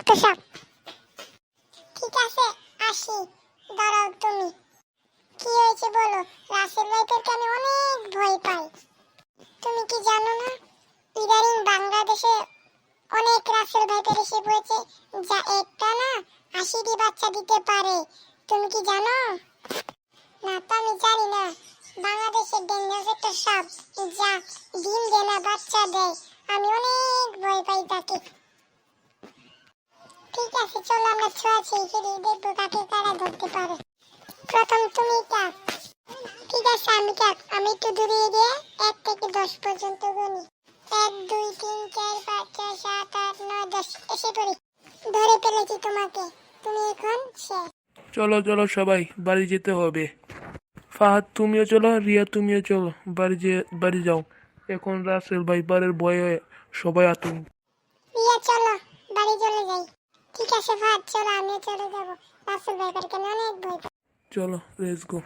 বিষাক্ত সাপ। ঠিক আছে আসি, দাঁড়াও তুমি। কি হয়েছে বলো? রাসেল ভাইপারকে আমি অনেক ভয় পাই। তুমি কি জানো না, ইদানিং বাংলাদেশে অনেক রাসেল ভাইপার এসে পড়েছে, যা একটা না 80টি বাচ্চা দিতে পারে। তুমি কি জানো? না তো আমি জানি না। বাংলাদেশের ডেঞ্জারাস একটা সাপ, যা ডিম দেয় না, বাচ্চা দেয়। আমি অনেক ভয় পাই তাকে। ঠিক আছে চলো আমরা ছোঁয়াছুঁয়ি খেলি, দেখবো কাকে কারা ধরতে পারে। প্রথম তুমি কাক। ঠিক আছে আমি কাক। আমি একটু দূরে গিয়ে 1 থেকে 10 পর্যন্ত গুনি। 1 2 3 4 5 6 7 8 9 10। এসে পড়ি। ধরে ফেলেছি তোমাকে। তুমি এখন শেষ। চলো চলো সবাই, বাড়ি যেতে হবে। ফাহাদ তুমিও চলো, রিয়া তুমিও চলো, বাড়ি যাও। এখন রাসেল ভাইপারের ভয়ে সবাই আতঙ্ক। রিয়া চলো বাড়ি চলে যাই। ঠিক আছে ফাহাদ চলো, আমিও চলে যাবো। রাসেল ভাইপারকে আমি অনেক ভয় পাই। চলো লেটস গো।